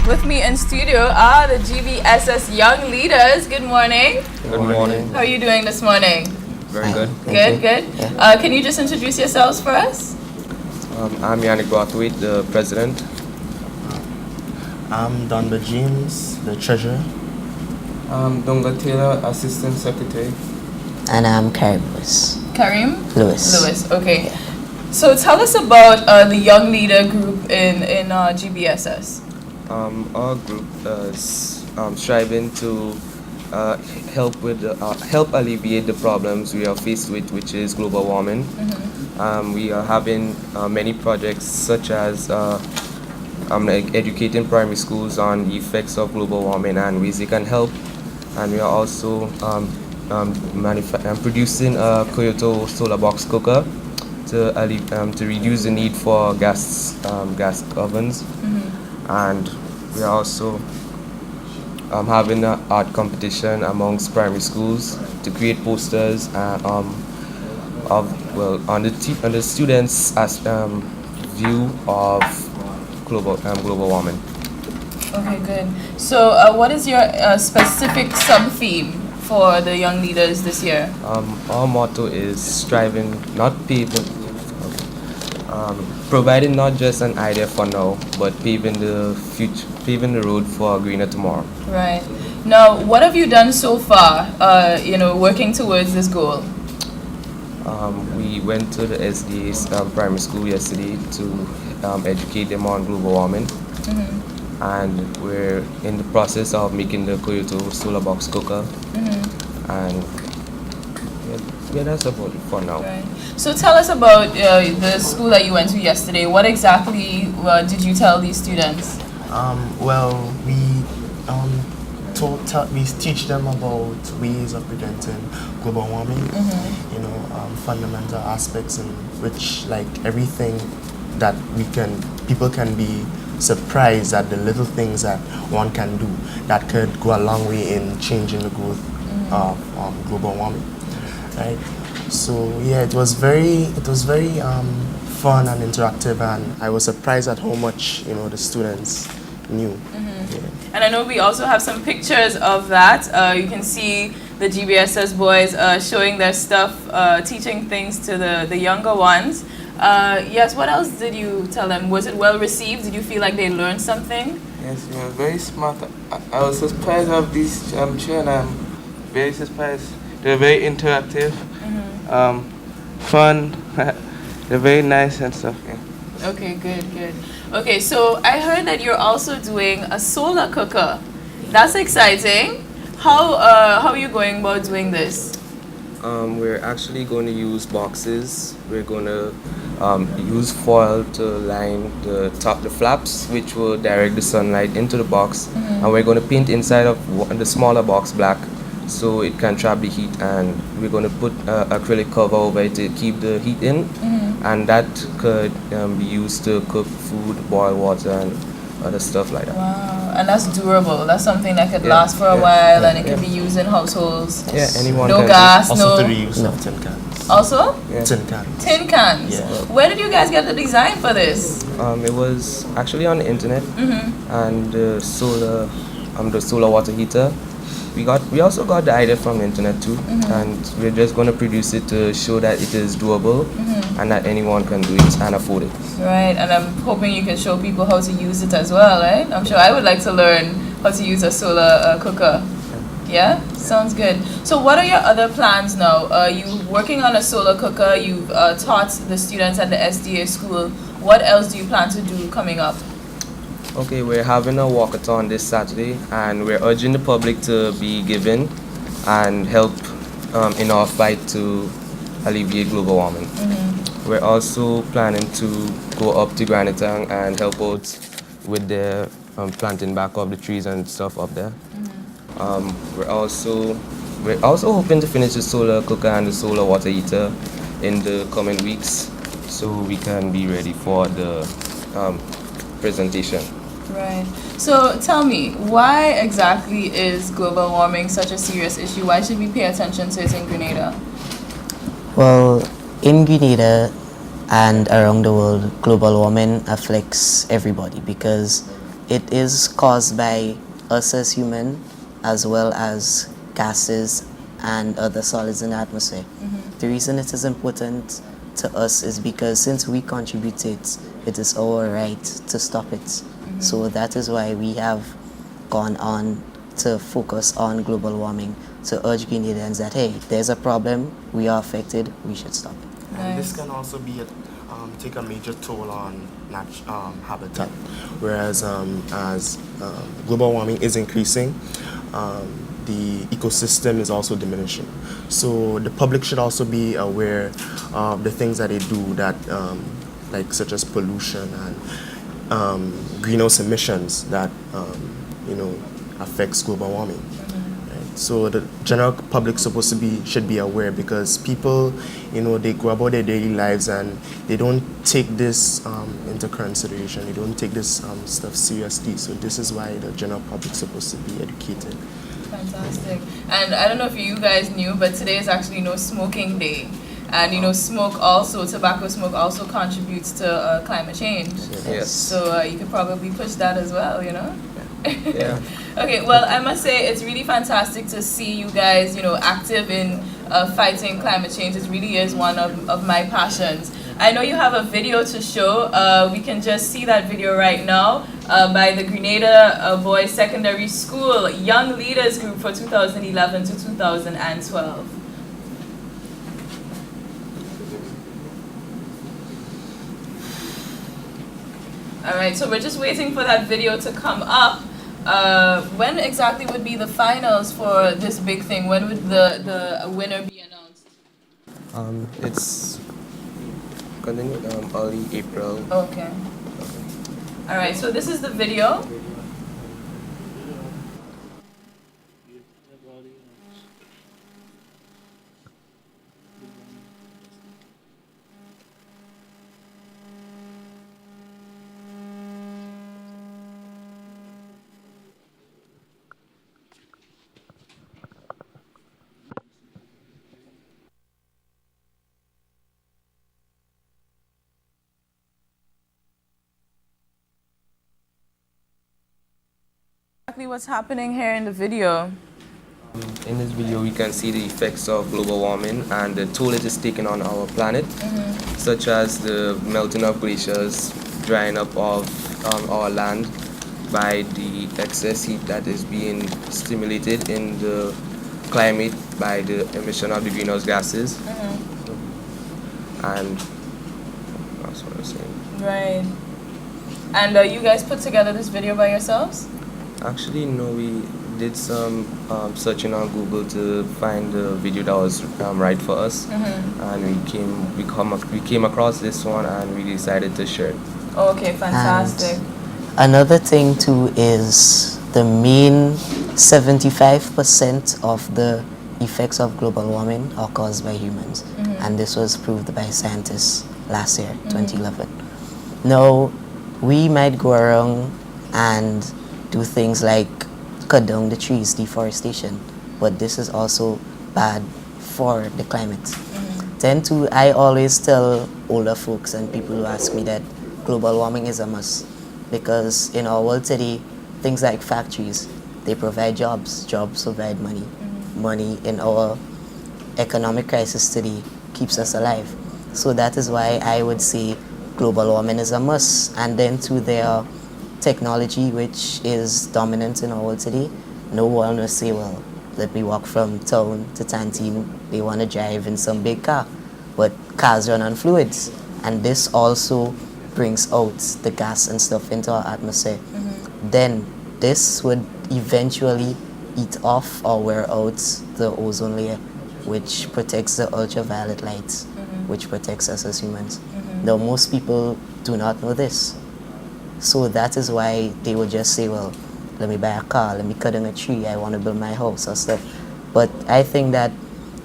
With me in studio are the GBSS Young Leaders. Good morning. Good morning. How are you doing this morning? Very good. Good. Can you just introduce yourselves for us? I'm Yannick Brathwaite, the president. I'm Donda James, the treasurer. I'm Donga Taylor, assistant secretary. And I'm Karim Lewis. Karim? Lewis. Okay. So tell us about the Young Leader group in GBSS. Our group is striving to help alleviate the problems we are faced with, which is global warming. We are having many projects such as educating primary schools on the effects of global warming and ways they can help. And we are also producing a Kyoto solar box cooker to reduce the need for gas ovens. And we are also having an art competition amongst primary schools to create posters on the students' as view of global warming. Okay, good. So what is your specific sub-theme for the Young Leaders this year? Our motto is providing not just an idea for now, but paving the road for a greener tomorrow. Right. Now, what have you done so far, working towards this goal? We went to the SDA's primary school yesterday to educate them on global warming. And we're in the process of making the Kyoto solar box cooker. And yeah, that's about it for now. Right. So tell us about the school that you went to yesterday. What exactly did you tell these students? We teach them about ways of preventing global warming. Fundamental aspects in which, like everything that people can be surprised at the little things that one can do that could go a long way in changing the growth of global warming, right? So yeah, it was very fun and interactive, and I was surprised at how much the students knew. Yeah. And I know we also have some pictures of that. You can see the GBSS boys showing their stuff, teaching things to the younger ones. Yes, what else did you tell them? Was it well received? Did you feel like they learned something? Yes, you are very smart. I was surprised of these children. I'm very surprised. They're very interactive, fun. They're very nice and stuff. Yeah. Okay, good. Okay, so I heard that you're also doing a solar cooker. That's exciting. How are you going about doing this? We're actually going to use boxes. We're going to use foil to line the flaps, which will direct the sunlight into the box. And we're going to paint inside of the smaller box black, so it can trap the heat. And we're going to put acrylic cover over it to keep the heat in. And that could be used to cook food, boil water, and other stuff like that. Wow, and that's durable. That's something that could last for a while, and it can be used in households. Yeah, anyone no can. Gas, Also no. to reuse of tin cans. Also? Yeah. Tin cans. Tin cans. Yeah. Where did you guys get the design for this? It was actually on the internet, and the solar water heater. We also got the idea from the internet too, and we're just going to produce it to show that it is doable and that anyone can do it and afford it. Right, and I'm hoping you can show people how to use it as well, right? I'm sure I would like to learn how to use a solar cooker. Yeah? Sounds good. So what are your other plans now? You're working on a solar cooker, you've taught the students at the SDA school. What else do you plan to do coming up? Okay, we're having a walkathon this Saturday, and we're urging the public to be giving and help in our fight to alleviate global warming. We're also planning to go up to Granitang and help out with the planting back of the trees and stuff up there. We're also hoping to finish the solar cooker and the solar water heater in the coming weeks, so we can be ready for the presentation. Right. So tell me, why exactly is global warming such a serious issue? Why should we pay attention to it in Grenada? Well, in Grenada and around the world, global warming affects everybody because it is caused by us as human, as well as gases and other solids in the atmosphere. The reason it is important to us is because since we contribute it is our right to stop it. So that is why we have gone on to focus on global warming, to urge Grenadians that, hey, there's a problem, we are affected, we should stop it. And this can also be take a major toll on habitat, whereas as global warming is increasing, the ecosystem is also diminishing. So the public should also be aware of the things that they do that, like such as pollution and greenhouse emissions that affects global warming. Right? So the general public should be aware, because people, they go about their daily lives and they don't take this into consideration. They don't take this stuff seriously. So this is why the general public is supposed to be educated. Fantastic. And I don't know if you guys knew, but today is actually No Smoking Day. And tobacco smoke also contributes to climate change. Yes. So you could probably push that as well, Yeah. Okay, well, I must say it's really fantastic to see you guys, active in fighting climate change. It really is one of my passions. I know you have a video to show. We can just see that video right now by the Grenada Boys Secondary School Young Leaders Group for 2011 to 2012. All right, so we're just waiting for that video to come up. When exactly would be the finals for this big thing? When would the winner be announced? It's early April. Okay. All right, so this is the video. Exactly what's happening here in the video. In this video, we can see the effects of global warming and the toll it is taking on our planet, such as the melting of glaciers, drying up of our land by the excess heat that is being stimulated in the climate by the emission of the greenhouse gases. And that's what I was saying. Right. And you guys put together this video by yourselves? Actually, no, we did some searching on Google to find the video that was right for us, and we came across this one and we decided to share it. Okay, fantastic. And another thing too is the main 75% of the effects of global warming are caused by humans, and this was proved by scientists last year, 2011. Now, we might go around and do things like cut down the trees, deforestation, but this is also bad for the climate. I always tell older folks and people who ask me that global warming is a must, because in our world today, things like factories, they provide jobs provide money. Money in our economic crisis today keeps us alive. So that is why I would say global warming is a must. And then to their technology, which is dominant in our world today, no one will say, well, let me walk from town to Tantine. They want to drive in some big car, but cars run on fluids, and this also brings out the gas and stuff into our atmosphere. Then this would eventually eat off or wear out the ozone layer, which protects the ultraviolet light, which protects us as humans. Now, most people do not know this. So that is why they would just say, well, let me buy a car, let me cut down a tree, I want to build my house or stuff. But I think that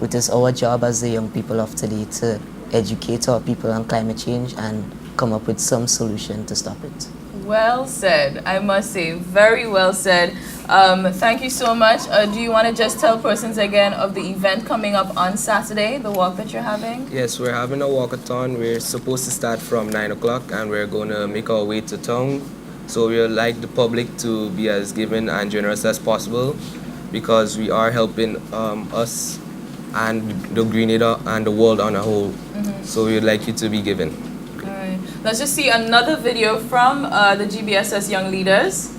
it is our job as the young people of today to educate our people on climate change and come up with some solution to stop it. Well said, I must say, very well said. Thank you so much. Do you want to just tell persons again of the event coming up on Saturday, the walk that you're having? Yes, we're having a walkathon. We're supposed to start from 9 o'clock and we're going to make our way to town So we would like the public to be as giving and generous as possible because we are helping us and the Grenada and the world on a whole. So we would like you to be giving. All right. Let's just see another video from the GBSS Young Leaders.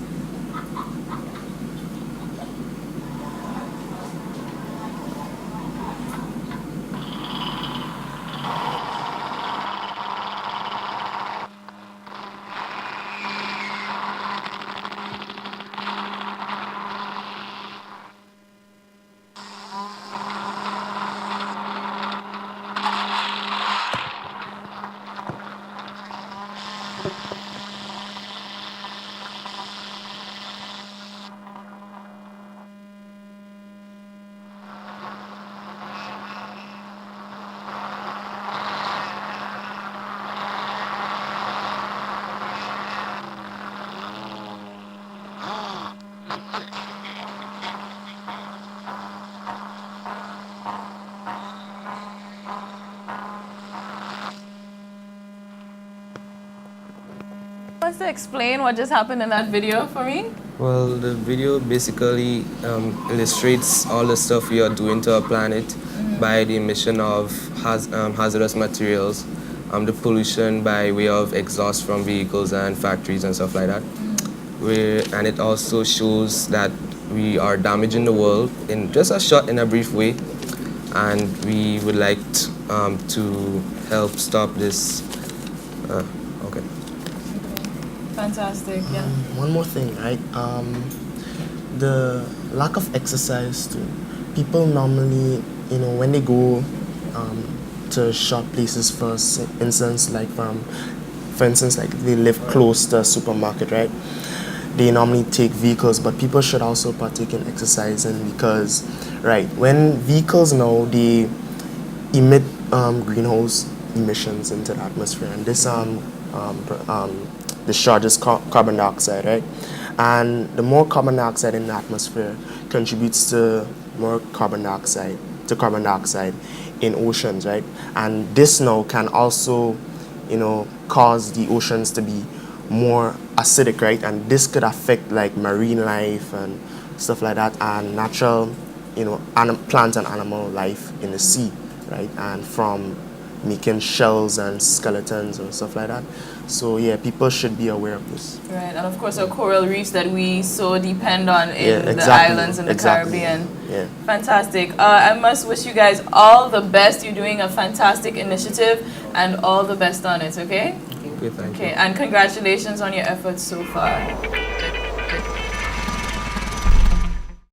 Wants to explain what just happened in that video for me? Well, the video basically illustrates all the stuff we are doing to our planet by the emission of hazardous materials, the pollution by way of exhaust from vehicles and factories and stuff like that. And it also shows that we are damaging the world in just in a brief way, and we would like to help stop this. Okay. Fantastic, yeah. One more thing, right? The lack of exercise too. People normally, when they go to shop places for instance, like for instance, like they live close to a supermarket, right? They normally take vehicles, but people should also partake in exercising because, right, when vehicles now they emit greenhouse emissions into the atmosphere, and this discharges carbon dioxide, right? And the more carbon dioxide in the atmosphere contributes to more carbon dioxide in oceans, right? And this now can also, cause the oceans to be more acidic, right? And this could affect like marine life and stuff like that, and natural, plant and animal life in the sea, right? And from making shells and skeletons or stuff like that. So yeah, people should be aware of this. Right, and of course our coral reefs that we so depend on in the islands in the Caribbean. Yeah. Fantastic. I must wish you guys all the best. You're doing a fantastic initiative and all the best on it, okay? Okay, thank you. Okay, and congratulations on your efforts so far.